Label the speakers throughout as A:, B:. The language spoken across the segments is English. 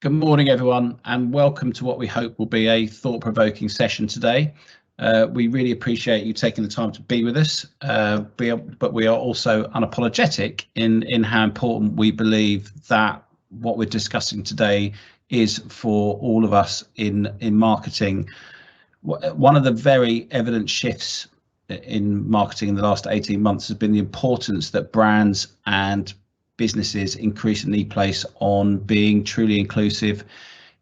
A: Good morning, everyone, and welcome to what we hope will be a thought-provoking session today. We really appreciate you taking the time to be with us, but we are also unapologetic in how important we believe that what we're discussing today is for all of us in marketing. One of the very evident shifts in marketing in the last 18 months has been the importance that brands and businesses increasingly place on being truly inclusive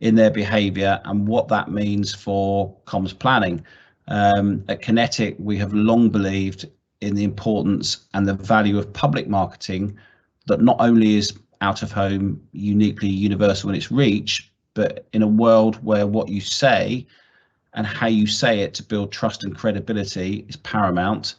A: in their behavior and what that means for comms planning. At Kinetic, we have long believed in the importance and the value of public marketing that not only is out of home uniquely universal in its reach, but in a world where what you say and how you say it to build trust and credibility is paramount.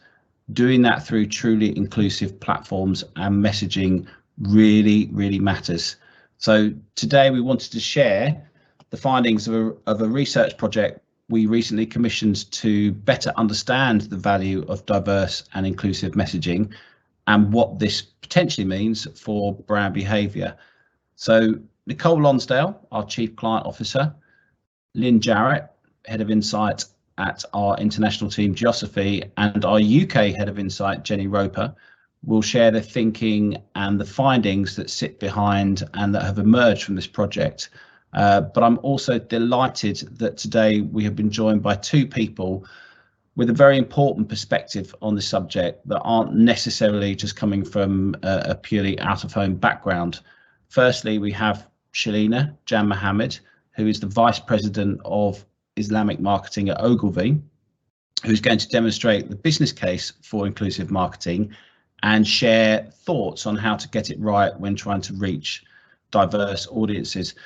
A: Doing that through truly inclusive platforms and messaging really matters. So today we wanted to share the findings of a research project we recently commissioned to better understand the value of diverse and inclusive messaging and what this potentially means for brand behavior. So Nicole Lonsdale, our Chief Client Officer, Lynn Jarrett, Head of Insight at our international team, Geosophy, and our UK Head of Insight, Jenny Roper, will share the thinking and the findings that sit behind and that have emerged from this project. But I'm also delighted that today we have been joined by two people with a very important perspective on the subject that aren't necessarily just coming from a purely out-of-home background. Firstly, we have Shelina Janmohamed, who is the Vice President of Islamic Marketing at Ogilvy, who's going to demonstrate the business case for inclusive marketing and share thoughts on how to get it right when trying to reach diverse audiences.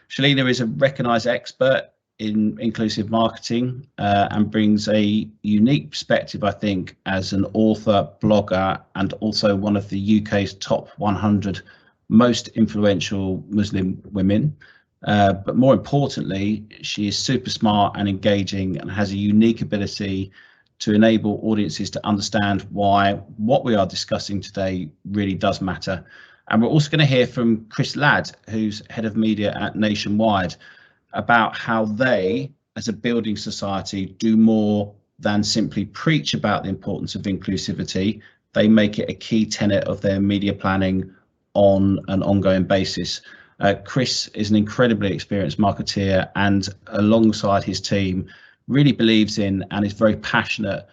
A: Shelina is a recognised expert in inclusive marketing and brings a unique perspective, I think, as an author, blogger, and also one of the UK's top 100 most influential Muslim women. But more importantly, she is super smart and engaging and has a unique ability to enable audiences to understand why what we are discussing today really does matter. And we're also going to hear from Chris Ladd, who's Head of Media at Nationwide, about how they, as a building society, do more than simply preach about the importance of inclusivity. They make it a key tenet of their media planning on an ongoing basis. Chris is an incredibly experienced marketeer and alongside his team really believes in and is very passionate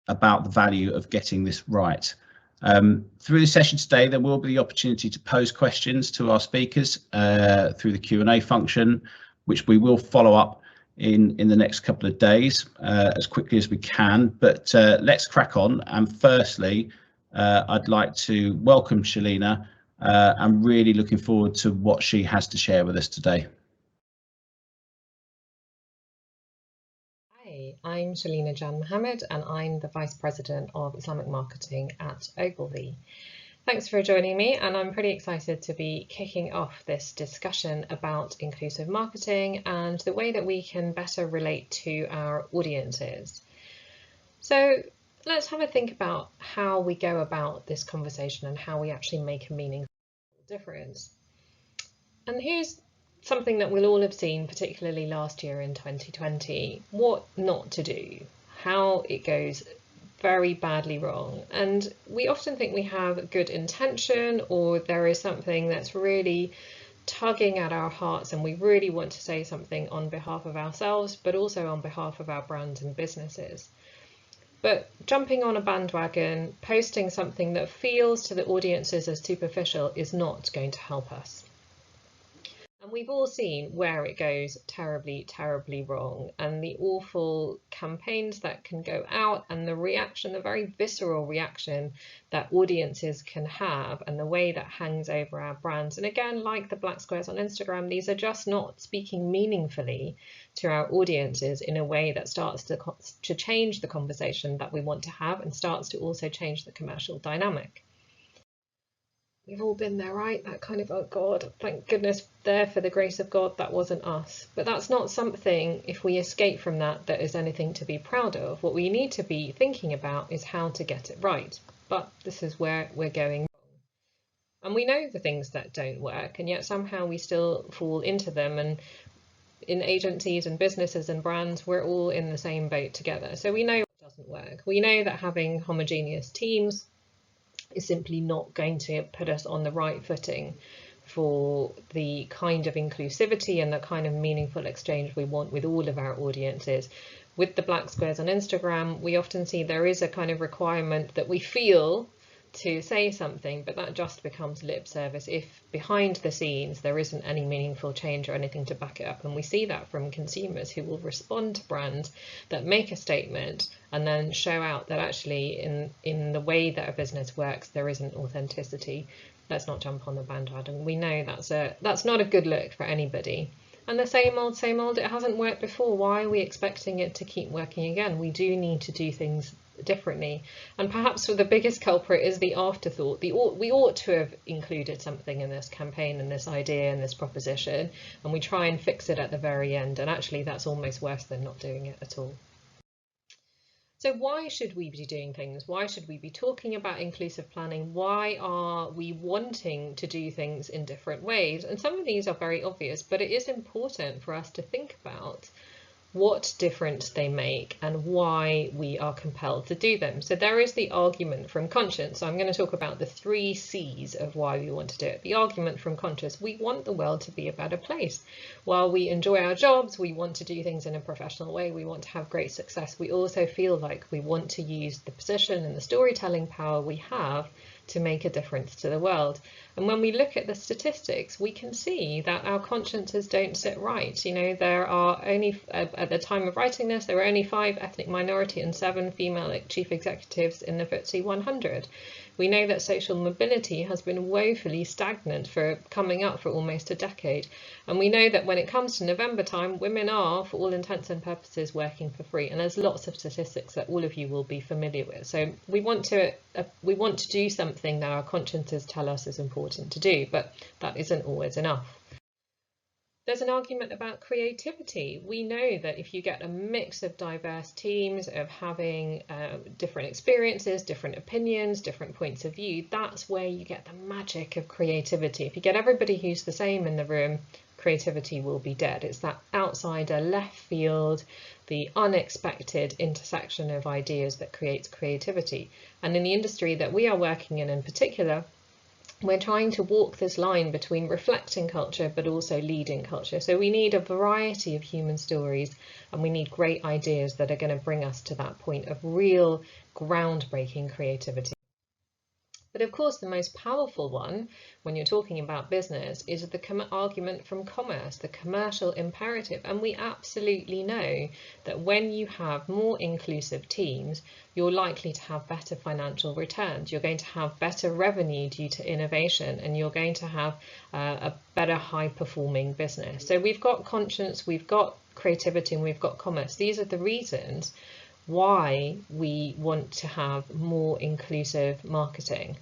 A: about the value of getting this right. Through the session today, there will be the opportunity to pose questions to our speakers through the Q&A function, which we will follow up in the next couple of days as quickly as we can. But let's crack on. And firstly, I'd like to welcome Shelina. I'm really looking forward to what she has to share with us today.
B: Hi, I'm Shelina Janmohamed and I'm the Vice President of Islamic Marketing at Ogilvy. Thanks for joining me, and I'm pretty excited to be kicking off this discussion about inclusive marketing and the way that we can better relate to our audiences. So let's have a think about how we go about this conversation and how we actually make a meaningful difference. And here's something that we'll all have seen, particularly last year in 2020, what not to do, how it goes very badly wrong. And we often think we have good intention, or there is something that's really tugging at our hearts and we really want to say something on behalf of ourselves, but also on behalf of our brands and businesses. But jumping on a bandwagon, posting something that feels to the audiences as superficial is not going to help us. And we've all seen where it goes terribly wrong, and the awful campaigns that can go out and the reaction, the very visceral reaction that audiences can have, and the way that hangs over our brands. And again, like the black squares on Instagram, these are just not speaking meaningfully to our audiences in a way that starts to change the conversation that we want to have and starts to also change the commercial dynamic. We've all been there, right? That kind of, oh God, thank goodness there for the grace of God, that wasn't us. But that's not something, if we escape from that, that is anything to be proud of. What we need to be thinking about is how to get it right. But this is where we're going wrong. And we know the things that don't work, and yet somehow we still fall into them. And in agencies and businesses and brands, we're all in the same boat together. So we know it doesn't work. We know that having homogeneous teams is simply not going to put us on the right footing for the kind of inclusivity and the kind of meaningful exchange we want with all of our audiences. With the black squares on Instagram, we often see there is a kind of requirement that we feel to say something, but that just becomes lip service if behind the scenes there isn't any meaningful change or anything to back it up. And we see that from consumers who will respond to brands that make a statement and then show out that actually in the way that a business works there isn't authenticity. Let's not jump on the bandwagon. We know that's not a good look for anybody. And the same old, it hasn't worked before. Why are we expecting it to keep working again? We do need to do things differently. And perhaps the biggest culprit is the afterthought. We ought to have included something in this campaign and this idea and this proposition, and we try and fix it at the very end. And actually that's almost worse than not doing it at all. So why should we be doing things? Why should we be talking about inclusive planning? Why are we wanting to do things in different ways? And some of these are very obvious, but it is important for us to think about what difference they make and why we are compelled to do them. So there is the argument from conscience. So I'm going to talk about the 3 C's of why we want to do it. The argument from conscience: we want the world to be a better place. While we enjoy our jobs, we want to do things in a professional way, we want to have great success, we also feel like we want to use the position and the storytelling power we have to make a difference to the world. And when we look at the statistics, we can see that our consciences don't sit right. You know, there are only, at the time of writing this, there are only 5 ethnic minority and 7 female chief executives in the FTSE 100. We know that social mobility has been woefully stagnant for coming up for almost a decade. And we know that when it comes to November time, women are, for all intents and purposes, working for free. And there's lots of statistics that all of you will be familiar with. So we want to do something that our consciences tell us is important to do, but that isn't always enough. There's an argument about creativity. We know that if you get a mix of diverse teams, of having different experiences, different opinions, different points of view, that's where you get the magic of creativity. If you get everybody who's the same in the room, creativity will be dead. It's that outsider, left field, the unexpected intersection of ideas that creates creativity. And in the industry that we are working in particular, we're trying to walk this line between reflecting culture but also leading culture. So we need a variety of human stories, and we need great ideas that are going to bring us to that point of real groundbreaking creativity. But of course, the most powerful one when you're talking about business is the argument from commerce, the commercial imperative. And we absolutely know that when you have more inclusive teams, you're likely to have better financial returns. You're going to have better revenue due to innovation, and you're going to have a better high-performing business. So we've got conscience, we've got creativity, and we've got commerce. These are the reasons why we want to have more inclusive marketing.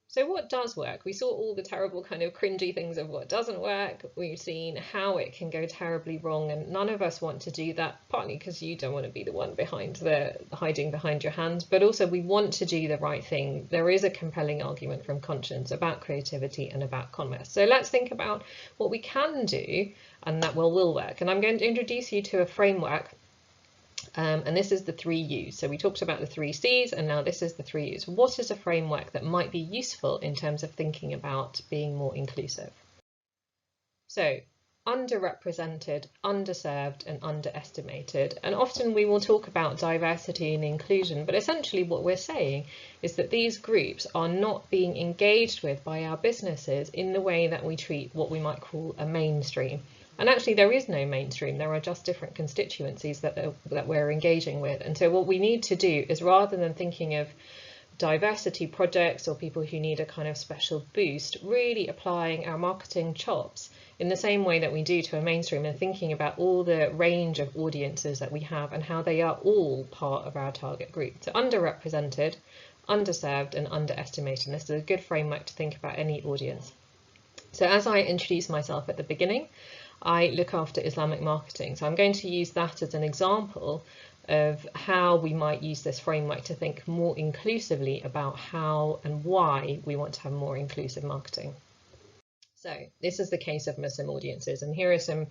B: So what does work? We saw all the terrible kind of cringy things of what doesn't work. We've seen how it can go terribly wrong, and none of us want to do that, partly because you don't want to be the one hiding behind your hands, but also we want to do the right thing. There is a compelling argument from conscience about creativity and about commerce. So let's think about what we can do and that will work. And I'm going to introduce you to a framework. And this is the 3 U's. So we talked about the 3 C's, and now this is the 3 U's. What is a framework that might be useful in terms of thinking about being more inclusive? So underrepresented, underserved, and underestimated. And often we will talk about diversity and inclusion, but essentially what we're saying is that these groups are not being engaged with by our businesses in the way that we treat what we might call a mainstream. And actually there is no mainstream, there are just different constituencies that we're engaging with. And so what we need to do is, rather than thinking of diversity projects or people who need a kind of special boost, really applying our marketing chops in the same way that we do to a mainstream, and thinking about all the range of audiences that we have and how they are all part of our target group. So underrepresented, underserved, and underestimated. This is a good framework to think about any audience. So as I introduced myself at the beginning, I look after Islamic marketing. So I'm going to use that as an example of how we might use this framework to think more inclusively about how and why we want to have more inclusive marketing. So this is the case of Muslim audiences, and here are some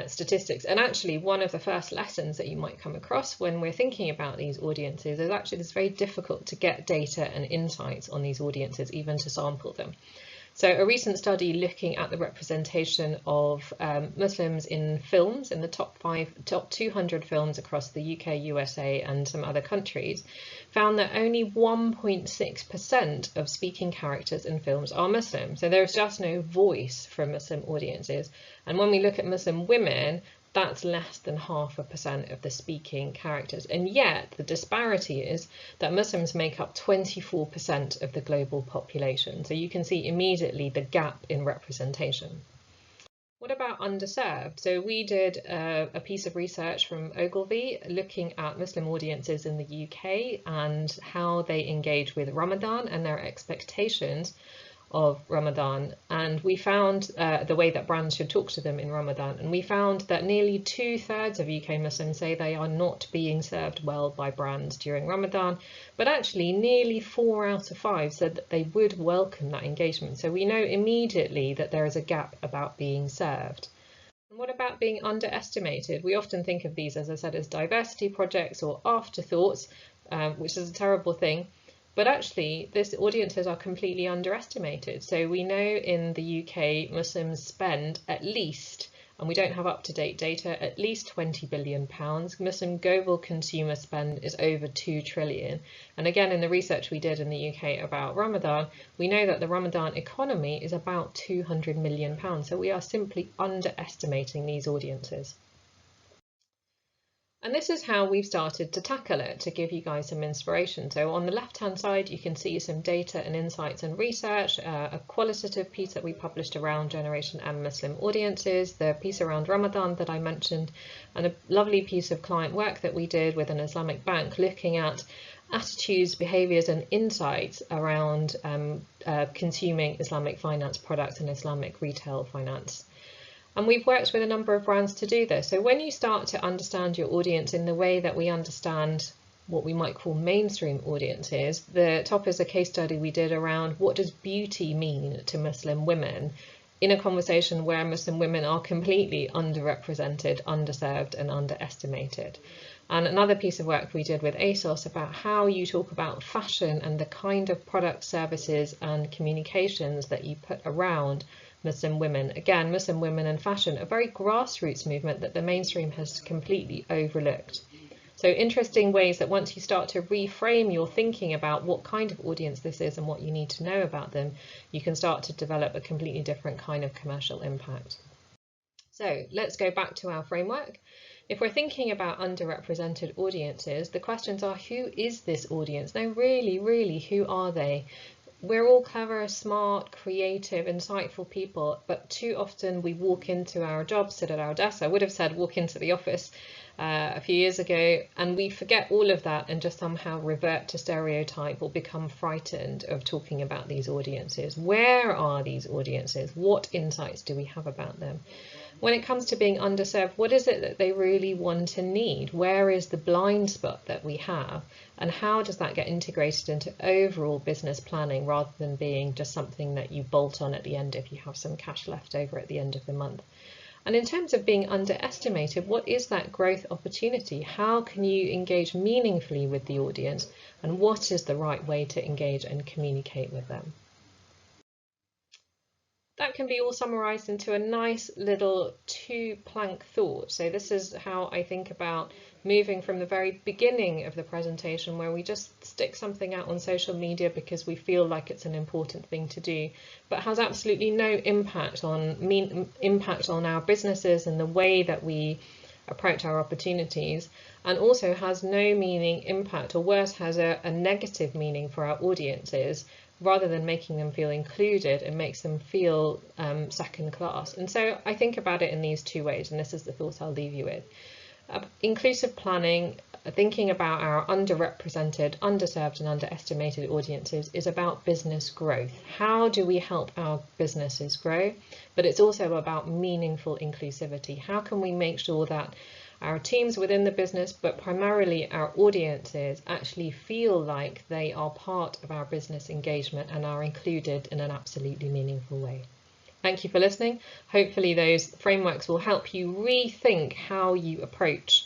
B: statistics. And actually, one of the first lessons that you might come across when we're thinking about these audiences is actually it's very difficult to get data and insights on these audiences, even to sample them. So a recent study looking at the representation of Muslims in films, in the top 200 films across the UK, USA and some other countries, found that only 1.6% of speaking characters in films are Muslim. So there's just no voice for Muslim audiences. And when we look at Muslim women, that's less than 0.5% of the speaking characters. And yet the disparity is that Muslims make up 24% of the global population. So you can see immediately the gap in representation. What about underserved? So we did a piece of research from Ogilvy looking at Muslim audiences in the UK and how they engage with Ramadan and their expectations of Ramadan, and we found the way that brands should talk to them in Ramadan, and we found that nearly 2/3 of UK Muslims say they are not being served well by brands during Ramadan, but actually nearly 4 out of 5 said that they would welcome that engagement. So we know immediately that there is a gap about being served. And what about being underestimated? We often think of these, as I said, as diversity projects or afterthoughts, which is a terrible thing. But actually, these audiences are completely underestimated. So we know in the UK, Muslims spend at least, and we don't have up-to-date data, at least £20 billion. Muslim global consumer spend is over 2 trillion. And again, in the research we did in the UK about Ramadan, we know that the Ramadan economy is about £200 million. So we are simply underestimating these audiences. And this is how we've started to tackle it, to give you guys some inspiration. So on the left-hand side, you can see some data and insights and research, a qualitative piece that we published around Generation M Muslim audiences, the piece around Ramadan that I mentioned, and a lovely piece of client work that we did with an Islamic bank looking at attitudes, behaviours and insights around consuming Islamic finance products and Islamic retail finance. And we've worked with a number of brands to do this. So when you start to understand your audience in the way that we understand what we might call mainstream audiences, the top is a case study we did around what does beauty mean to Muslim women in a conversation where Muslim women are completely underrepresented, underserved and underestimated. And another piece of work we did with ASOS about how you talk about fashion and the kind of products, services and communications that you put around Muslim women. Again, Muslim women and fashion, a very grassroots movement that the mainstream has completely overlooked. So interesting ways that once you start to reframe your thinking about what kind of audience this is and what you need to know about them, you can start to develop a completely different kind of commercial impact. So let's go back to our framework. If we're thinking about underrepresented audiences, the questions are, who is this audience? Now, really, who are they? We're all clever, smart, creative, insightful people, but too often we walk into our jobs, sit at our desks. I would have said walk into the office a few years ago, and we forget all of that and just somehow revert to stereotype or become frightened of talking about these audiences. Where are these audiences? What insights do we have about them? When it comes to being underserved, what is it that they really want and need? Where is the blind spot that we have? And how does that get integrated into overall business planning rather than being just something that you bolt on at the end if you have some cash left over at the end of the month? And in terms of being underestimated, what is that growth opportunity? How can you engage meaningfully with the audience? And what is the right way to engage and communicate with them? That can be all summarised into a nice little 2-plank thought. So this is how I think about moving from the very beginning of the presentation, where we just stick something out on social media because we feel like it's an important thing to do, but has absolutely no impact on our businesses and the way that we approach our opportunities, and also has no impact, or worse, has a negative meaning for our audiences. Rather than making them feel included, it makes them feel second class. And so I think about it in these 2 ways, and this is the thought I'll leave you with. Inclusive planning, thinking about our underrepresented, underserved and underestimated audiences, is about business growth. How do we help our businesses grow? But it's also about meaningful inclusivity. How can we make sure that our teams within the business, but primarily our audiences, actually feel like they are part of our business engagement and are included in an absolutely meaningful way. Thank you for listening. Hopefully those frameworks will help you rethink how you approach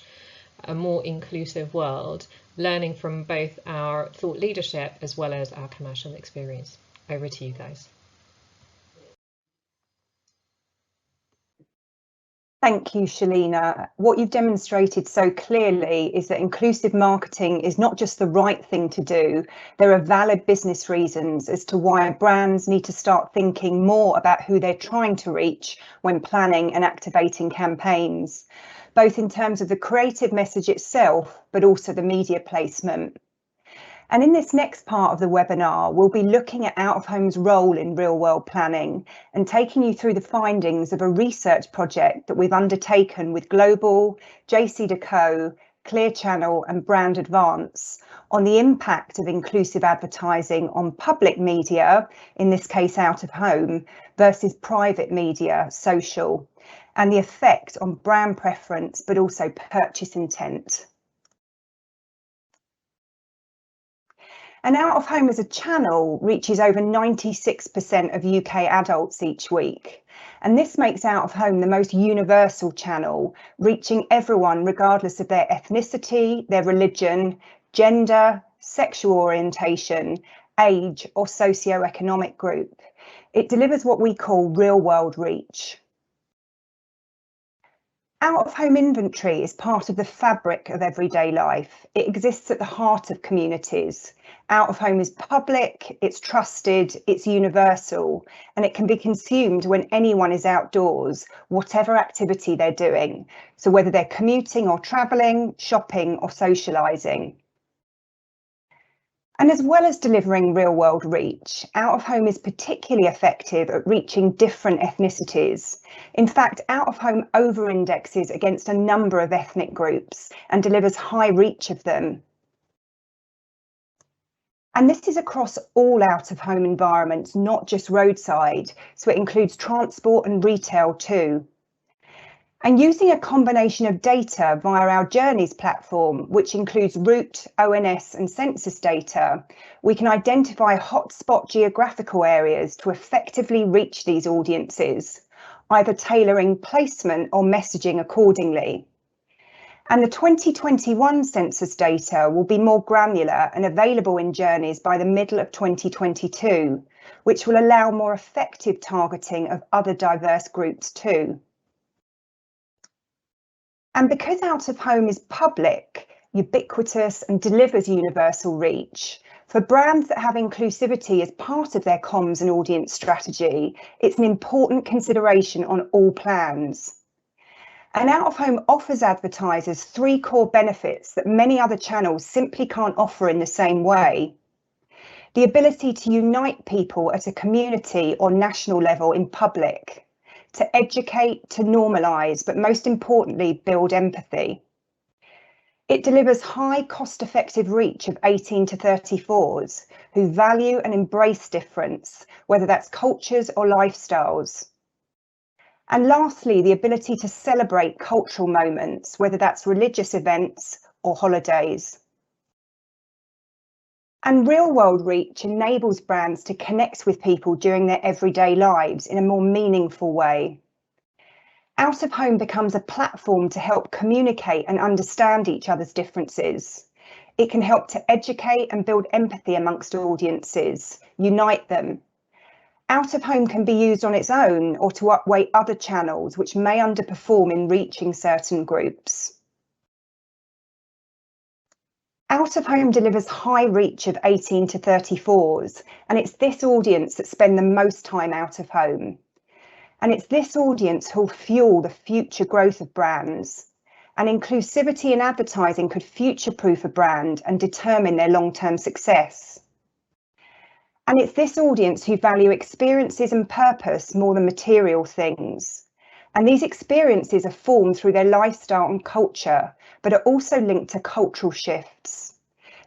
B: a more inclusive world, learning from both our thought leadership as well as our commercial experience. Over to you guys.
C: Thank you, Shelina. What you've demonstrated so clearly is that inclusive marketing is not just the right thing to do. There are valid business reasons as to why brands need to start thinking more about who they're trying to reach when planning and activating campaigns, both in terms of the creative message itself, but also the media placement. And in this next part of the webinar, we'll be looking at out-of-home's role in real-world planning and taking you through the findings of a research project that we've undertaken with Global, JCDecaux, Clear Channel and Brand Advance on the impact of inclusive advertising on public media, in this case out-of-home, versus private media, social, and the effect on brand preference, but also purchase intent. And out-of-home as a channel reaches over 96% of UK adults each week. And this makes out-of-home the most universal channel, reaching everyone regardless of their ethnicity, their religion, gender, sexual orientation, age or socio-economic group. It delivers what we call real-world reach. Out-of-home inventory is part of the fabric of everyday life. It exists at the heart of communities. Out-of-home is public, it's trusted, it's universal, and it can be consumed when anyone is outdoors, whatever activity they're doing. So whether they're commuting or travelling, shopping or socialising. And as well as delivering real-world reach, out-of-home is particularly effective at reaching different ethnicities. In fact, out-of-home over-indexes against a number of ethnic groups and delivers high reach of them. And this is across all out-of-home environments, not just roadside, so it includes transport and retail too. And using a combination of data via our Journeys platform, which includes route, ONS and census data, we can identify hotspot geographical areas to effectively reach these audiences, either tailoring placement or messaging accordingly. And the 2021 census data will be more granular and available in Journeys by the middle of 2022, which will allow more effective targeting of other diverse groups too. And because out-of-home is public, ubiquitous and delivers universal reach, for brands that have inclusivity as part of their comms and audience strategy, it's an important consideration on all plans. And out-of-home offers advertisers three core benefits that many other channels simply can't offer in the same way. The ability to unite people at a community or national level in public, to educate, to normalise, but most importantly, build empathy. It delivers high cost-effective reach of 18 to 34s who value and embrace difference, whether that's cultures or lifestyles. And lastly, the ability to celebrate cultural moments, whether that's religious events or holidays. And real-world reach enables brands to connect with people during their everyday lives in a more meaningful way. Out-of-home becomes a platform to help communicate and understand each other's differences. It can help to educate and build empathy amongst audiences, unite them. Out-of-home can be used on its own or to upweight other channels which may underperform in reaching certain groups. Out-of-home delivers high reach of 18 to 34s, and it's this audience that spend the most time out-of-home. And it's this audience who'll fuel the future growth of brands. And inclusivity in advertising could future-proof a brand and determine their long-term success. And it's this audience who value experiences and purpose more than material things. And these experiences are formed through their lifestyle and culture, but are also linked to cultural shifts.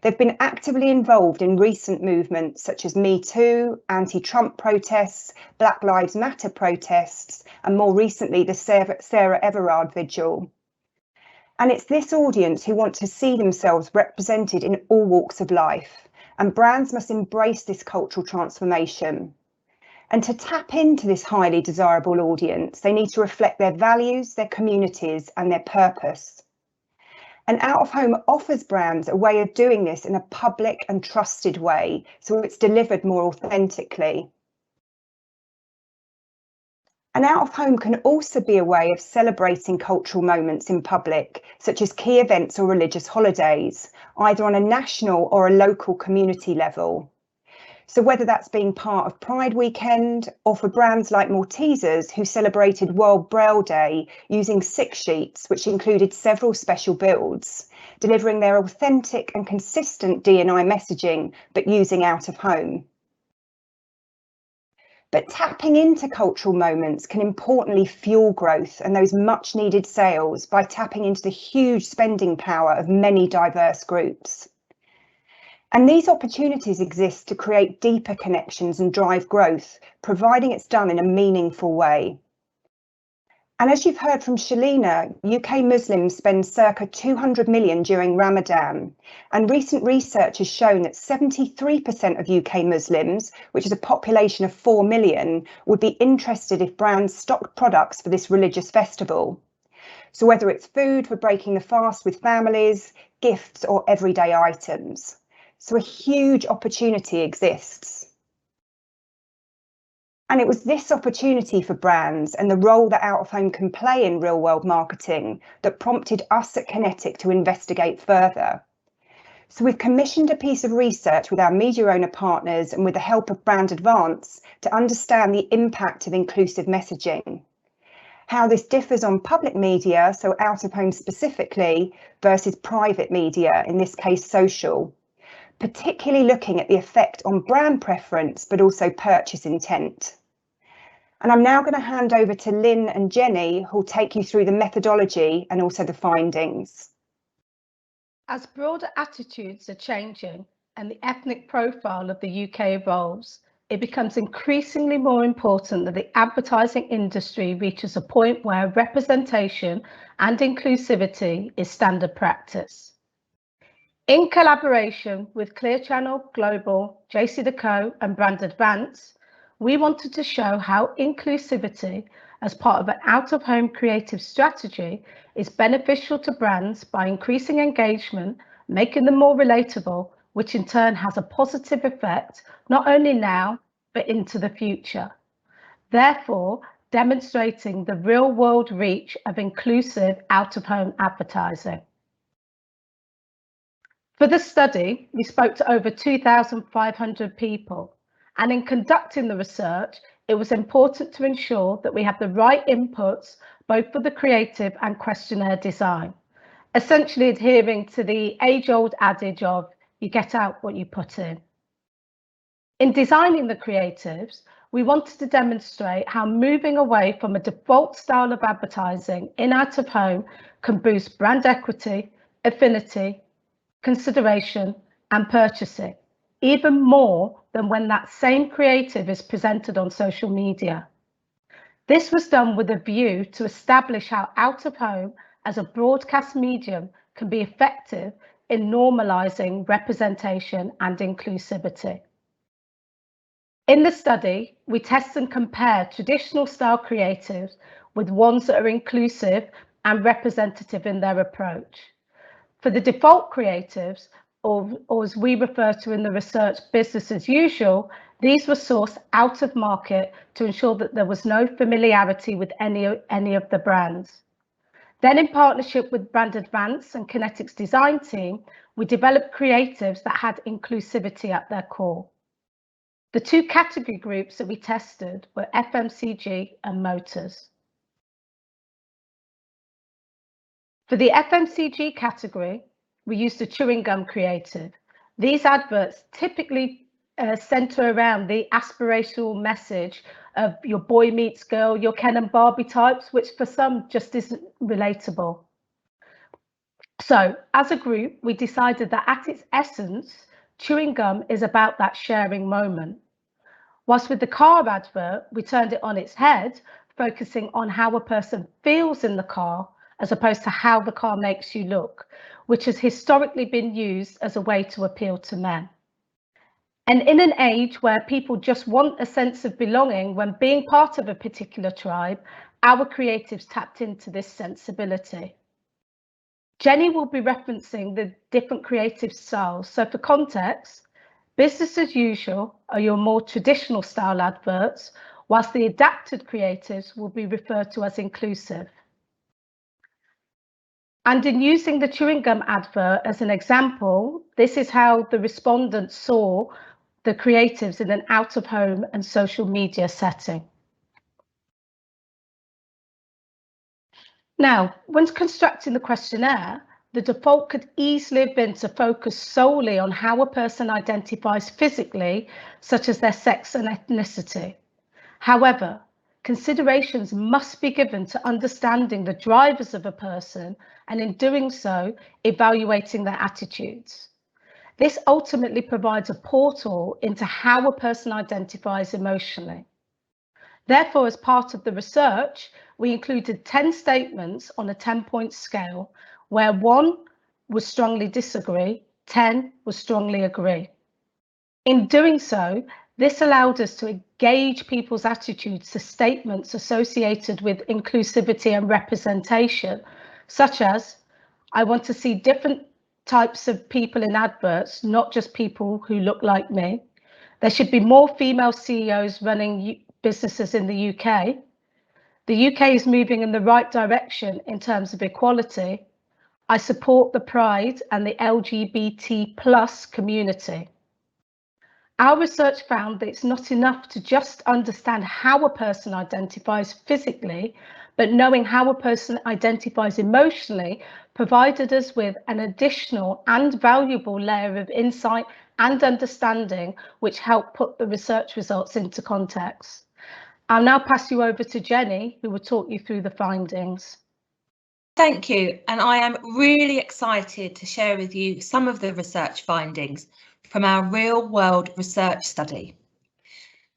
C: They've been actively involved in recent movements such as Me Too, anti-Trump protests, Black Lives Matter protests, and more recently the Sarah Everard vigil. And it's this audience who want to see themselves represented in all walks of life, and brands must embrace this cultural transformation. And to tap into this highly desirable audience, they need to reflect their values, their communities, and their purpose. And Out of Home offers brands a way of doing this in a public and trusted way, so it's delivered more authentically. And Out of Home can also be a way of celebrating cultural moments in public, such as key events or religious holidays, either on a national or a local community level. So whether that's being part of Pride Weekend, or for brands like Maltesers, who celebrated World Braille Day using 6 sheets, which included several special builds, delivering their authentic and consistent D&I messaging, but using Out of Home. But tapping into cultural moments can importantly fuel growth and those much needed sales by tapping into the huge spending power of many diverse groups. And these opportunities exist to create deeper connections and drive growth, providing it's done in a meaningful way. And as you've heard from Shelina, UK Muslims spend circa 200 million during Ramadan. And recent research has shown that 73% of UK Muslims, which is a population of 4 million, would be interested if brands stocked products for this religious festival. So whether it's food for breaking the fast with families, gifts, or everyday items. So a huge opportunity exists. And it was this opportunity for brands and the role that Out of Home can play in real world marketing that prompted us at Kinetic to investigate further. So we've commissioned a piece of research with our media owner partners and with the help of Brand Advance to understand the impact of inclusive messaging, how this differs on public media, so Out of Home specifically, versus private media, in this case social, particularly looking at the effect on brand preference, but also purchase intent. And I'm now going to hand over to Lynn and Jenny, who'll take you through the methodology and also the findings.
D: As broader attitudes are changing and the ethnic profile of the UK evolves, it becomes increasingly more important that the advertising industry reaches a point where representation and inclusivity is standard practice. In collaboration with Clear Channel, Global, JCDecaux and Brand Advance, we wanted to show how inclusivity as part of an out-of-home creative strategy is beneficial to brands by increasing engagement, making them more relatable, which in turn has a positive effect not only now, but into the future. Therefore, demonstrating the real-world reach of inclusive out-of-home advertising. For the study, we spoke to over 2,500 people, and in conducting the research, it was important to ensure that we have the right inputs, both for the creative and questionnaire design, essentially adhering to the age-old adage of you get out what you put in. In designing the creatives, we wanted to demonstrate how moving away from a default style of advertising in out of home can boost brand equity, affinity, consideration and purchasing, even more than when that same creative is presented on social media. This was done with a view to establish how out of home as a broadcast medium can be effective in normalising representation and inclusivity. In the study, we test and compare traditional style creatives with ones that are inclusive and representative in their approach. For the default creatives, or as we refer to in the research, business as usual, these were sourced out of market to ensure that there was no familiarity with any of the brands. Then in partnership with Brand Advance and Kinetic's design team, we developed creatives that had inclusivity at their core. The two category groups that we tested were FMCG and motors. For the FMCG category, we used a chewing gum creative. These adverts typically center around the aspirational message of your boy meets girl, your Ken and Barbie types, which for some just isn't relatable. So as a group, we decided that at its essence, chewing gum is about that sharing moment. Whilst with the car advert, we turned it on its head, focusing on how a person feels in the car as opposed to how the car makes you look, which has historically been used as a way to appeal to men. And in an age where people just want a sense of belonging when being part of a particular tribe, our creatives tapped into this sensibility. Jenny will be referencing the different creative styles. So for context, business as usual are your more traditional style adverts, whilst the adapted creatives will be referred to as inclusive. And in using the chewing gum advert as an example, this is how the respondents saw the creatives in an out-of-home and social media setting. Now, when constructing the questionnaire, the default could easily have been to focus solely on how a person identifies physically, such as their sex and ethnicity. However, considerations must be given to understanding the drivers of a person, and in doing so, evaluating their attitudes. This ultimately provides a portal into how a person identifies emotionally. Therefore, as part of the research, we included 10 statements on a 10-point scale, where 1 was strongly disagree, 10 was strongly agree. In doing so, this allowed us to gauge people's attitudes to statements associated with inclusivity and representation, such as, I want to see different types of people in adverts, not just people who look like me. There should be more female CEOs running businesses in the UK. The UK is moving in the right direction in terms of equality. I support the Pride and the LGBT+ community. Our research found that it's not enough to just understand how a person identifies physically, but knowing how a person identifies emotionally provided us with an additional and valuable layer of insight and understanding, which helped put the research results into context. I'll now pass you over to Jenny, who will talk you through the findings.
E: Thank you, and I am really excited to share with you some of the research findings from our real-world research study.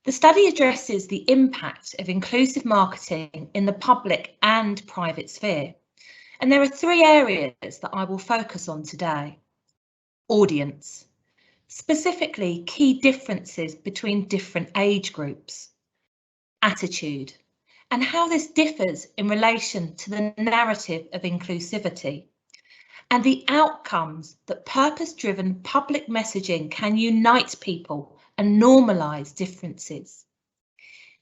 E: The study addresses the impact of inclusive marketing in the public and private sphere, and there are 3 areas that I will focus on today. Audience, specifically key differences between different age groups. Attitude, and how this differs in relation to the narrative of inclusivity, and the outcomes that purpose-driven public messaging can unite people and normalise differences.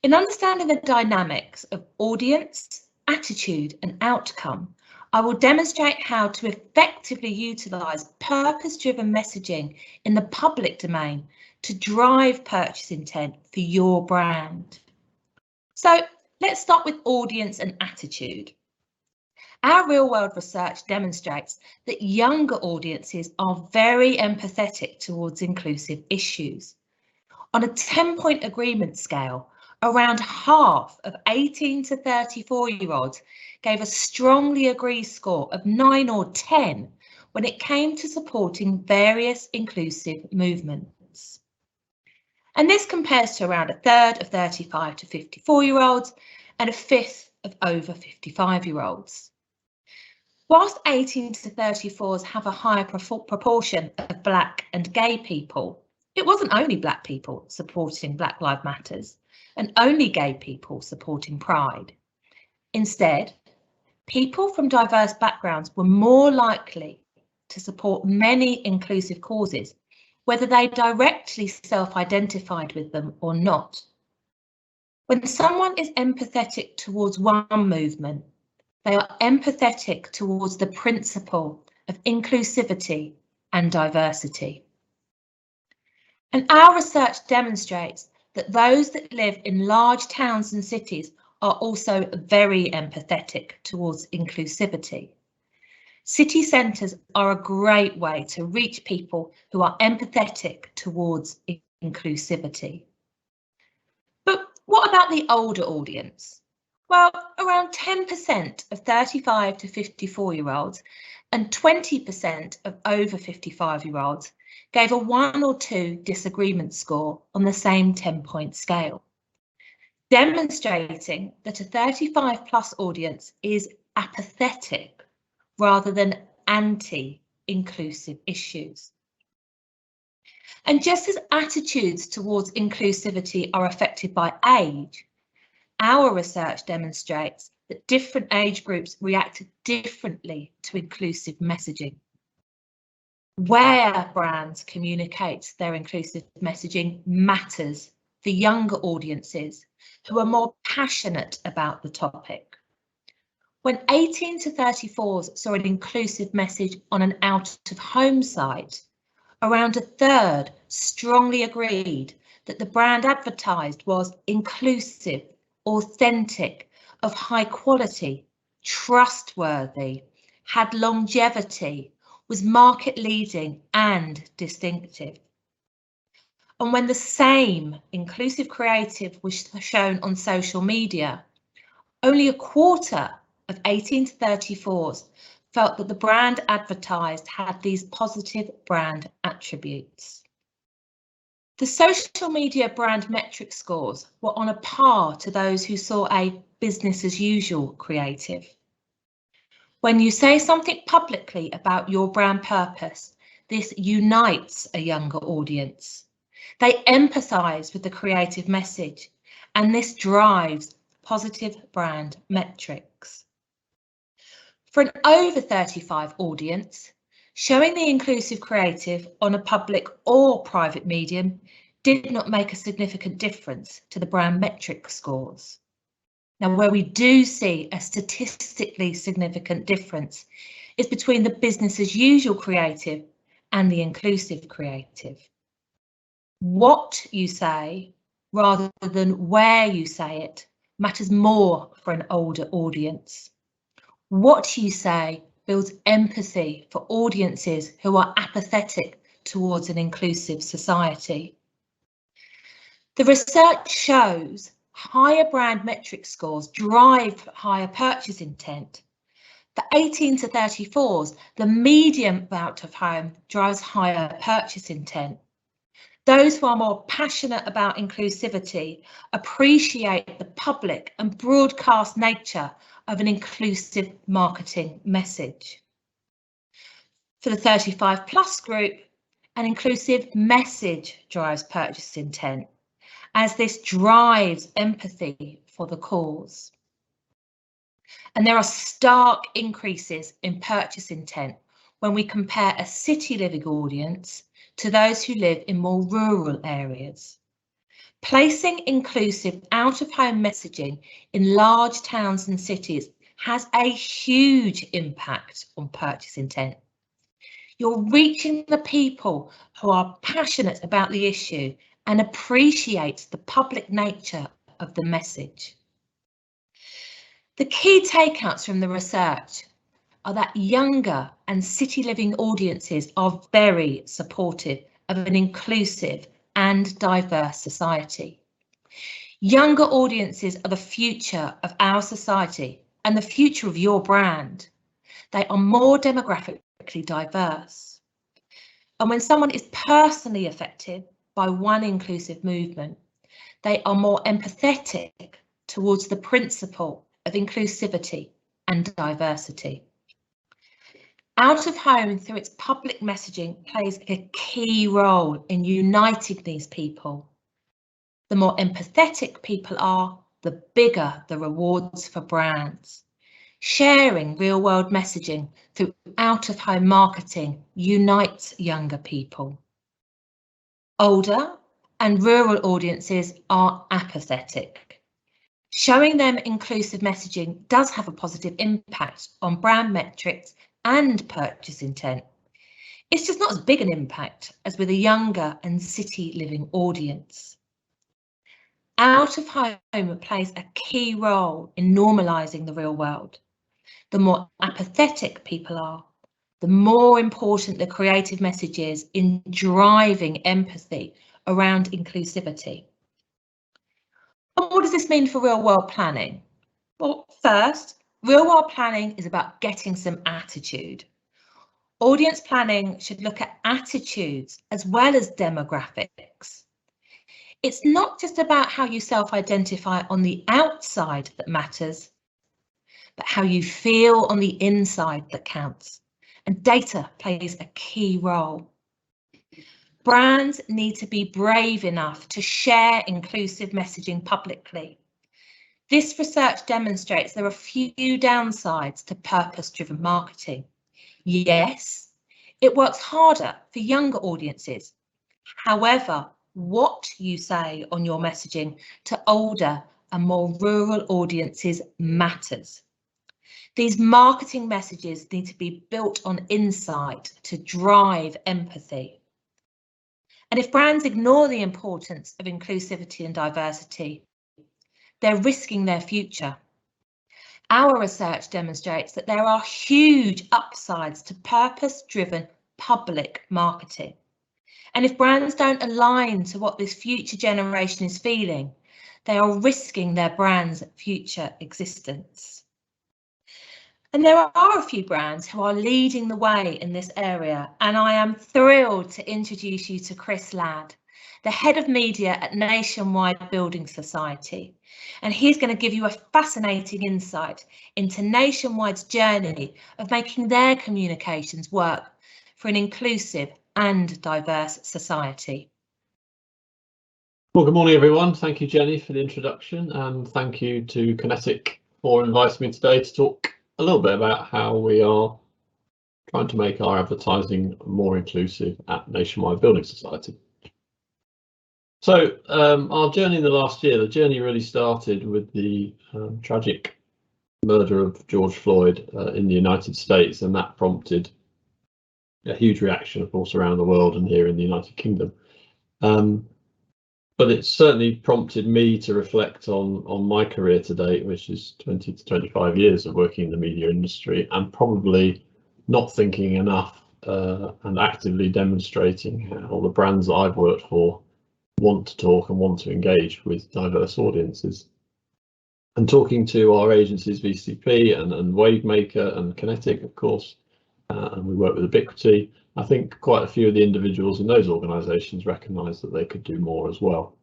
E: In understanding the dynamics of audience, attitude and outcome, I will demonstrate how to effectively utilise purpose-driven messaging in the public domain to drive purchase intent for your brand. So let's start with audience and attitude. Our real-world research demonstrates that younger audiences are very empathetic towards inclusive issues. On a 10-point agreement scale, around half of 18 to 34-year-olds gave a strongly agree score of 9 or 10 when it came to supporting various inclusive movements. And this compares to around a third of 35 to 54-year-olds and a fifth of over 55-year-olds. Whilst 18 to 34s have a higher proportion of Black and gay people, it wasn't only Black people supporting Black Lives Matters and only gay people supporting Pride. Instead, people from diverse backgrounds were more likely to support many inclusive causes, whether they directly self-identified with them or not. When someone is empathetic towards one movement, they are empathetic towards the principle of inclusivity and diversity. And our research demonstrates that those that live in large towns and cities are also very empathetic towards inclusivity. City centres are a great way to reach people who are empathetic towards inclusivity. But what about the older audience? Well, around 10% of 35 to 54-year-olds and 20% of over 55-year-olds gave a 1 or 2 disagreement score on the same 10-point scale, demonstrating that a 35+ audience is apathetic rather than anti-inclusive issues. And just as attitudes towards inclusivity are affected by age, our research demonstrates that different age groups react differently to inclusive messaging. Where brands communicate their inclusive messaging matters for younger audiences who are more passionate about the topic. When 18 to 34s saw an inclusive message on an out-of-home site, around a third strongly agreed that the brand advertised was inclusive, authentic, of high quality, trustworthy, had longevity, was market leading and distinctive. And when the same inclusive creative was shown on social media, only a quarter of 18 to 34s felt that the brand advertised had these positive brand attributes. The social media brand metric scores were on a par to those who saw a business as usual creative. When you say something publicly about your brand purpose, this unites a younger audience. They empathise with the creative message, and this drives positive brand metrics. For an over 35 audience, showing the inclusive creative on a public or private medium did not make a significant difference to the brand metric scores. Now, where we do see a statistically significant difference is between the business as usual creative and the inclusive creative. What you say rather than where you say it matters more for an older audience. What you say builds empathy for audiences who are apathetic towards an inclusive society. The research shows higher brand metric scores drive higher purchase intent. For 18 to 34s, the medium out of home drives higher purchase intent. Those who are more passionate about inclusivity appreciate the public and broadcast nature of an inclusive marketing message. For the 35 plus group, an inclusive message drives purchase intent, as this drives empathy for the cause. And there are stark increases in purchase intent when we compare a city living audience to those who live in more rural areas. Placing inclusive out-of-home messaging in large towns and cities has a huge impact on purchase intent. You're reaching the people who are passionate about the issue and appreciate the public nature of the message. The key takeouts from the research are that younger and city living audiences are very supportive of an inclusive and diverse society. Younger audiences are the future of our society and the future of your brand. They are more demographically diverse. And when someone is personally affected by one inclusive movement, they are more empathetic towards the principle of inclusivity and diversity. Out of home, through its public messaging, plays a key role in uniting these people. The more empathetic people are, the bigger the rewards for brands. Sharing real-world messaging through out-of-home marketing unites younger people. Older and rural audiences are apathetic. Showing them inclusive messaging does have a positive impact on brand metrics and purchase intent. It's just not as big an impact as with a younger and city living audience. Out of home plays a key role in normalising the real world. The more apathetic people are, the more important the creative message is in driving empathy around inclusivity. And what does this mean for real world planning? Well, first, real world planning is about getting some attitude. Audience planning should look at attitudes as well as demographics. It's not just about how you self-identify on the outside that matters, but how you feel on the inside that counts. And data plays a key role. Brands need to be brave enough to share inclusive messaging publicly. This research demonstrates there are few downsides to purpose-driven marketing. Yes, it works harder for younger audiences. However, what you say on your messaging to older and more rural audiences matters. These marketing messages need to be built on insight to drive empathy. And if brands ignore the importance of inclusivity and diversity, they're risking their future. Our research demonstrates that there are huge upsides to purpose-driven public marketing. And if brands don't align to what this future generation is feeling, they are risking their brand's future existence. And there are a few brands who are leading the way in this area, and I am thrilled to introduce you to Chris Ladd, the head of media at Nationwide Building Society. And he's going to give you a fascinating insight into Nationwide's journey of making their communications work for an inclusive and diverse society.
F: Well, good morning, everyone. Thank you, Jenny, for the introduction, and thank you to Kinetic for inviting me today to talk a little bit about how we are trying to make our advertising more inclusive at Nationwide Building Society. So our journey in the last year, the journey really started with the tragic murder of George Floyd in the United States, and that prompted a huge reaction, of course, around the world and here in the United Kingdom. But it certainly prompted me to reflect on my career to date, which is 20 to 25 years of working in the media industry, and probably not thinking enough and actively demonstrating how the brands that I've worked for want to talk and want to engage with diverse audiences. And talking to our agencies, VCP and Wavemaker and Kinetic, of course, and we work with Ubiquity, I think quite a few of the individuals in those organisations recognised that they could do more as well.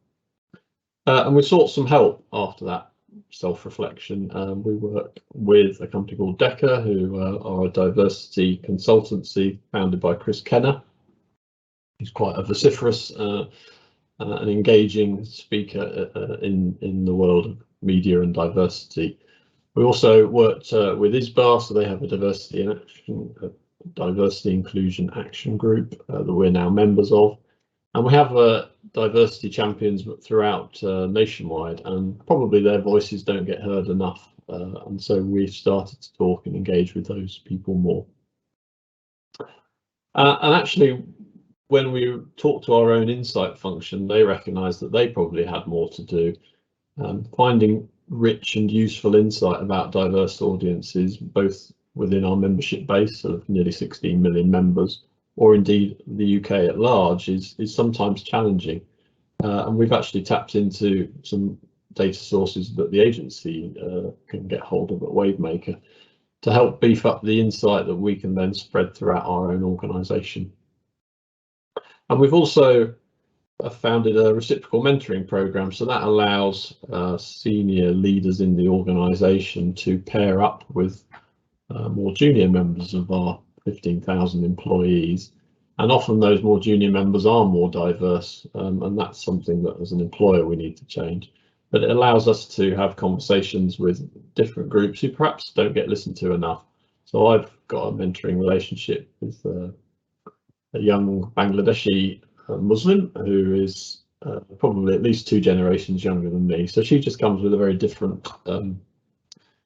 F: And we sought some help after that self-reflection. We work with a company called JCDecaux, who are a diversity consultancy founded by Chris Kenner. He's quite a vociferous an engaging speaker in the world of media and diversity. We also worked with ISBAR, so they have a diversity inclusion action group that we're now members of, and we have diversity champions throughout Nationwide, and probably their voices don't get heard enough, and so we've started to talk and engage with those people more. And actually, when we talked to our own insight function, they recognised that they probably had more to do, finding rich and useful insight about diverse audiences, both within our membership base of nearly 16 million members, or indeed the UK at large, is sometimes challenging. And we've actually tapped into some data sources that the agency can get hold of at Wavemaker to help beef up the insight that we can then spread throughout our own organisation. And we've also founded a reciprocal mentoring program, so that allows senior leaders in the organisation to pair up with more junior members of our 15,000 employees, and often those more junior members are more diverse, and that's something that as an employer we need to change. But it allows us to have conversations with different groups who perhaps don't get listened to enough. So I've got a mentoring relationship with a young Bangladeshi Muslim who is probably at least 2 generations younger than me. So she just comes with a very different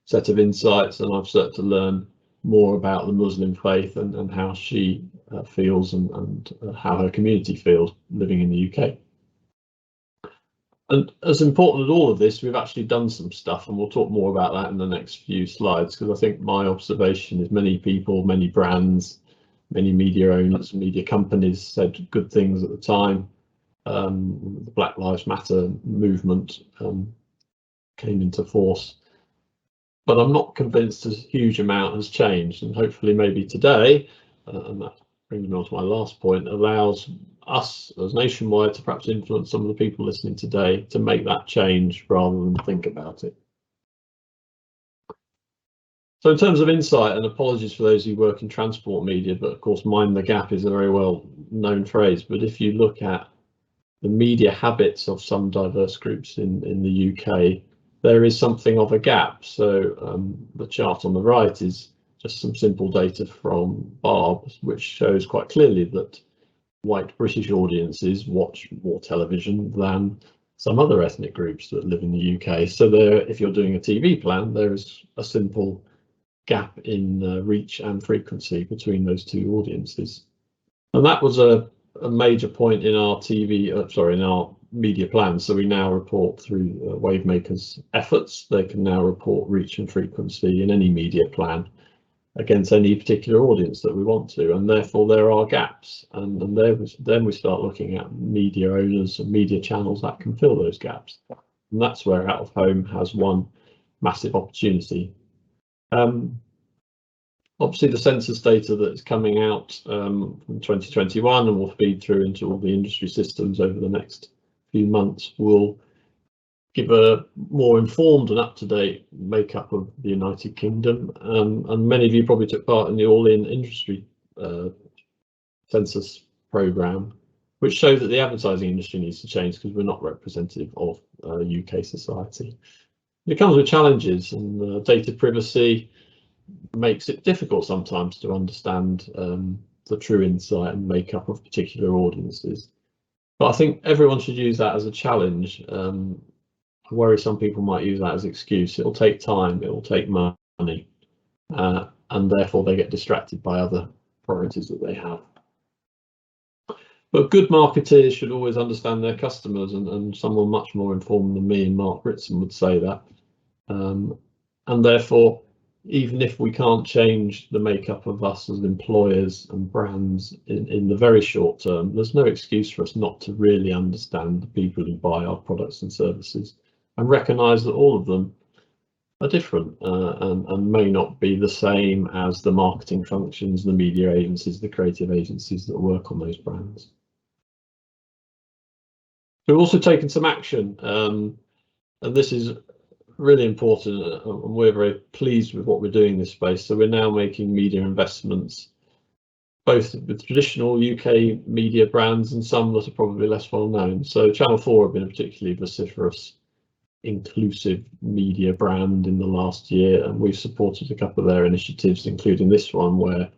F: set of insights, and I've started to learn more about the Muslim faith and how she feels and how her community feels living in the UK. And as important as all of this, we've actually done some stuff, and we'll talk more about that in the next few slides, because I think my observation is many people, many brands, many media owners, media companies said good things at the time. The Black Lives Matter movement came into force, but I'm not convinced a huge amount has changed, and hopefully maybe today, and that brings me on to my last point, allows us as Nationwide to perhaps influence some of the people listening today to make that change rather than think about it. So in terms of insight, and apologies for those who work in transport media, but of course mind the gap is a very well known phrase. But if you look at the media habits of some diverse groups in the UK, there is something of a gap. So the chart on the right is just some simple data from Barb, which shows quite clearly that white British audiences watch more television than some other ethnic groups that live in the UK. So there, if you're doing a TV plan, there is a simple gap in reach and frequency between those two audiences. And that was a major point in our in our media plan. So we now report through Wavemakers' efforts. They can now report reach and frequency in any media plan against any particular audience that we want to, and therefore there are gaps, and then we start looking at media owners and media channels that can fill those gaps, and that's where out of home has one massive opportunity. Obviously the census data that's coming out from 2021 and will feed through into all the industry systems over the next few months will give a more informed and up-to-date makeup of the United Kingdom, and many of you probably took part in the All-In Industry census programme, which showed that the advertising industry needs to change because we're not representative of UK society. It comes with challenges, and data privacy makes it difficult sometimes to understand the true insight and makeup of particular audiences. But I think everyone should use that as a challenge. I worry some people might use that as an excuse. It'll take time, it'll take money, and therefore they get distracted by other priorities that they have. But good marketers should always understand their customers, and someone much more informed than me and Mark Ritson would say that. And therefore, even if we can't change the makeup of us as employers and brands in the very short term, there's no excuse for us not to really understand the people who buy our products and services and recognise that all of them are different and may not be the same as the marketing functions, the media agencies, the creative agencies that work on those brands. We've also taken some action, and this is really important, and we're very pleased with what we're doing in this space. So we're now making media investments, both with traditional UK media brands and some that are probably less well known. So Channel 4 have been a particularly vociferous inclusive media brand in the last year, and we've supported a couple of their initiatives, including this one where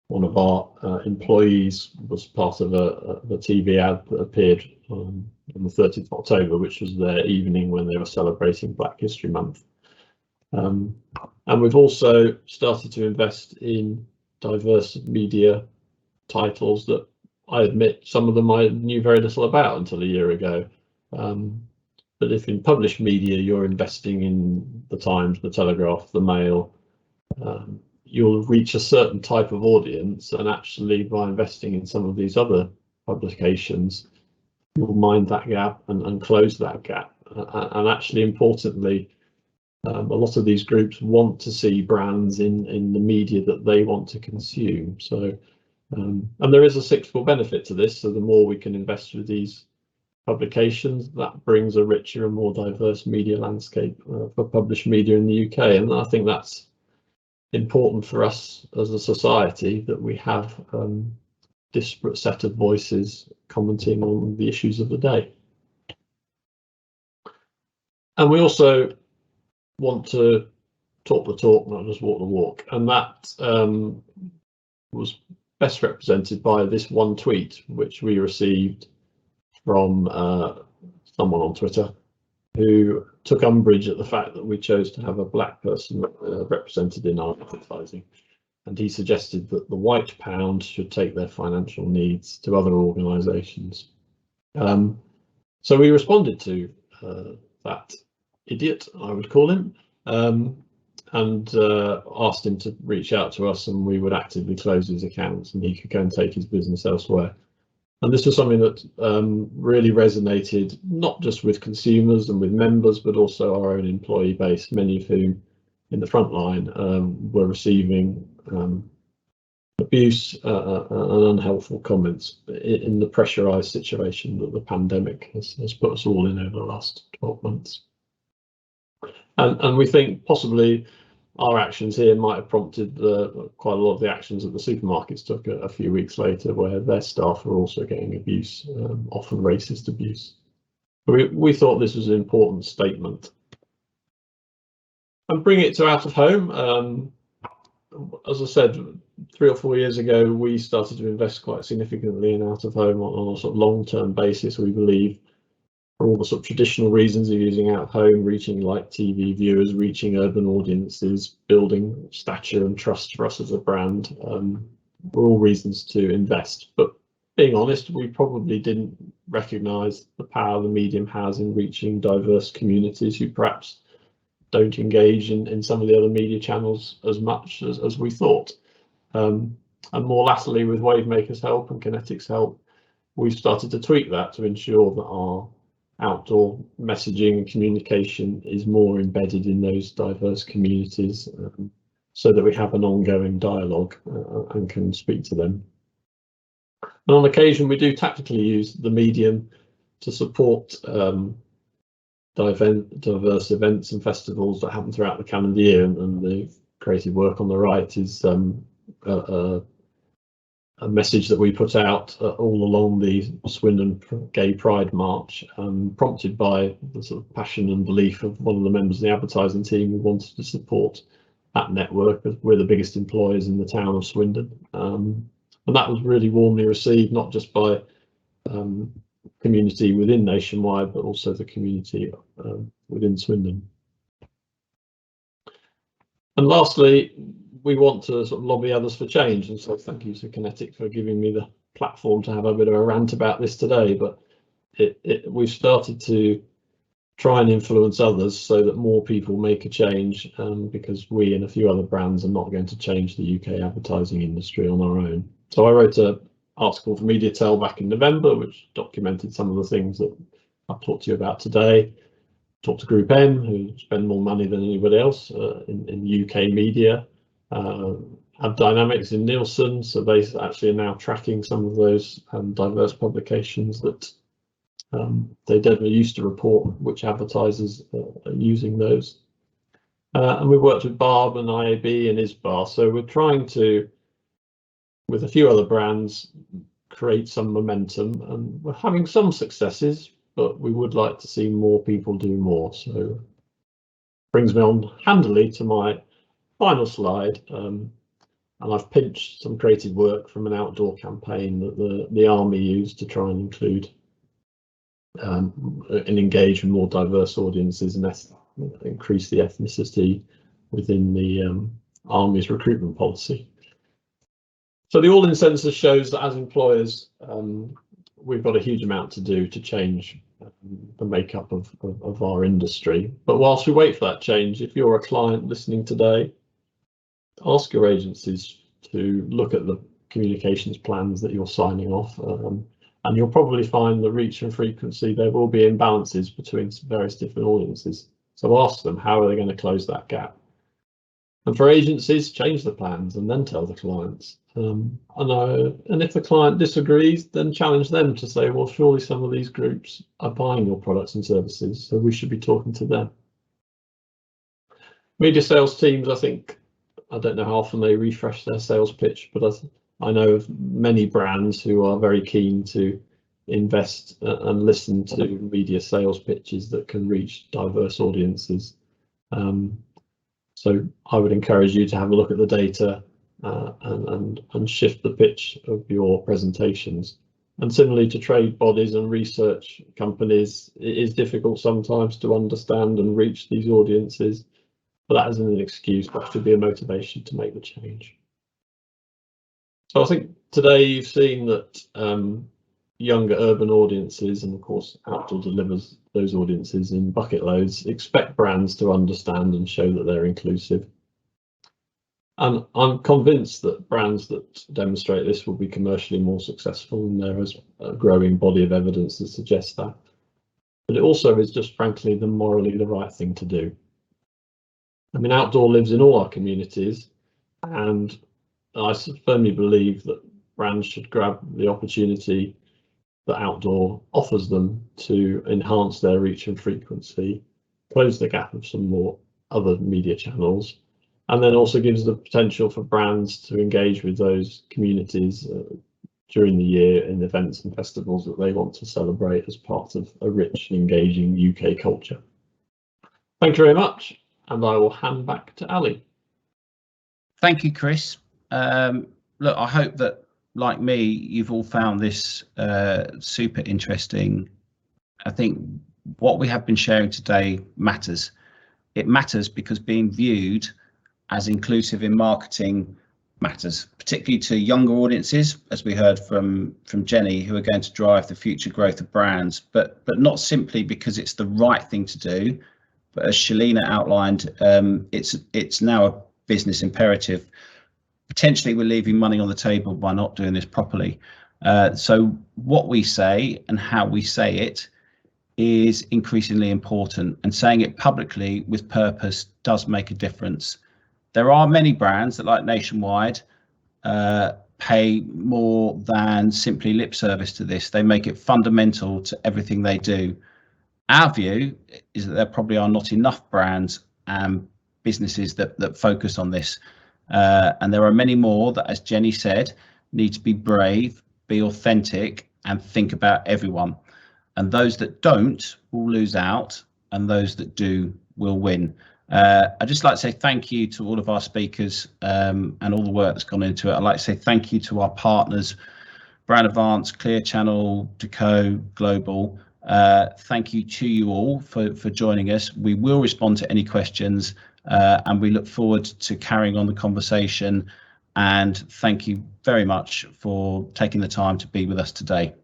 F: one of our employees was part of a TV ad that appeared on the 30th of October, which was their evening when they were celebrating Black History Month. And we've also started to invest in diverse media titles that I admit some of them I knew very little about until a year ago. But if in published media you're investing in the Times, the Telegraph, the Mail, you'll reach a certain type of audience, and actually by investing in some of these other publications, you'll mind that gap and close that gap. And actually, importantly, a lot of these groups want to see brands in the media that they want to consume. So, and there is a sixfold benefit to this. So the more we can invest with these publications, that brings a richer and more diverse media landscape for published media in the UK. And I think that's important for us as a society, that we have disparate set of voices commenting on the issues of the day. And we also want to talk the talk, not just walk the walk, and that was best represented by this one tweet which we received from someone on Twitter who took umbrage at the fact that we chose to have a black person represented in our advertising. And he suggested that the white pound should take their financial needs to other organisations. So we responded to that idiot, I would call him, and asked him to reach out to us, and we would actively close his accounts and he could go and take his business elsewhere. And this was something that really resonated, not just with consumers and with members, but also our own employee base, many of whom in the front line were receiving abuse and unhelpful comments in the pressurised situation that the pandemic has put us all in over the last 12 months. And we think possibly our actions here might have prompted quite a lot of the actions that the supermarkets took a few weeks later, where their staff were also getting abuse, often racist abuse. We thought this was an important statement. And bring it to out of home. As I said, 3 or 4 years ago, we started to invest quite significantly in out of home on a sort of long-term basis. We believe, for all the sort of traditional reasons of using out of home, reaching light TV viewers, reaching urban audiences, building stature and trust for us as a brand, were all reasons to invest. But being honest, we probably didn't recognise the power the medium has in reaching diverse communities who perhaps don't engage in some of the other media channels as much as we thought. And more latterly, with Wavemaker's help and Kinetic's help, we've started to tweak that to ensure that our outdoor messaging and communication is more embedded in those diverse communities, so that we have an ongoing dialogue and can speak to them. And on occasion, we do tactically use the medium to support diverse events and festivals that happen throughout the calendar year, and the creative work on the right is a message that we put out all along the Swindon Gay Pride March, prompted by the sort of passion and belief of one of the members of the advertising team who wanted to support that network, as we're the biggest employers in the town of Swindon. And that was really warmly received, not just by community within Nationwide, but also the community within Swindon. And lastly, we want to sort of lobby others for change, and so thank you to Kinetic for giving me the platform to have a bit of a rant about this today. But we've started to try and influence others so that more people make a change, because we and a few other brands are not going to change the UK advertising industry on our own. So I wrote an article for MediaTel back in November, which documented some of the things that I've talked to you about today. Talked to Group M, who spend more money than anybody else in UK media. Have dynamics in Nielsen, so they actually are now tracking some of those diverse publications that they never used to report which advertisers are using those. And we've worked with Barb and IAB and ISBAR, so we're trying to, with a few other brands, create some momentum, and we're having some successes, but we would like to see more people do more. So brings me on handily to my final slide, and I've pinched some creative work from an outdoor campaign that the army used to try and include and engage with more diverse audiences and increase the ethnicity within the army's recruitment policy. So the All-in census shows that as employers, we've got a huge amount to do to change the makeup of our industry. But whilst we wait for that change, if you're a client listening today, ask your agencies to look at the communications plans that you're signing off, and you'll probably find the reach and frequency, there will be imbalances between various different audiences. So ask them, how are they going to close that gap? And for agencies, change the plans and then tell the clients. And if the client disagrees, then challenge them to say, well, surely some of these groups are buying your products and services, so we should be talking to them. Media sales teams, I don't know how often they refresh their sales pitch, but I know of many brands who are very keen to invest and listen to media sales pitches that can reach diverse audiences. So I would encourage you to have a look at the data and shift the pitch of your presentations. And similarly to trade bodies and research companies, it is difficult sometimes to understand and reach these audiences, but that isn't an excuse, that should be a motivation to make the change. So I think today you've seen that younger urban audiences, and of course Outdoor delivers those audiences in bucket loads, expect brands to understand and show that they're inclusive. And I'm convinced that brands that demonstrate this will be commercially more successful, and there is a growing body of evidence that suggests that. But it also is just frankly the morally the right thing to do. I mean, Outdoor lives in all our communities, and I firmly believe that brands should grab the opportunity that Outdoor offers them to enhance their reach and frequency, close the gap of some more other media channels, and then also gives the potential for brands to engage with those communities during the year in events and festivals that they want to celebrate as part of a rich and engaging UK culture. Thank you very much, and I will hand back to Ali.
A: Thank you, Chris. Look, I hope that, like me, you've all found this super interesting. I think what we have been sharing today matters. It matters because being viewed as inclusive in marketing matters, particularly to younger audiences, as we heard from Jenny, who are going to drive the future growth of brands, but not simply because it's the right thing to do, but as Shelina outlined, it's now a business imperative. Potentially we're leaving money on the table by not doing this properly. So what we say and how we say it is increasingly important, and saying it publicly with purpose does make a difference. There are many brands that, like Nationwide, pay more than simply lip service to this. They make it fundamental to everything they do. Our view is that there probably are not enough brands and businesses that focus on this. And there are many more that, as Jenny said, need to be brave, be authentic, and think about everyone. And those that don't will lose out, and those that do will win. I'd just like to say thank you to all of our speakers and all the work that's gone into it. I'd like to say thank you to our partners, Brand Advance, Clear Channel, JCDecaux, Global. Thank you to you all for joining us. We will respond to any questions and we look forward to carrying on the conversation. And thank you very much for taking the time to be with us today.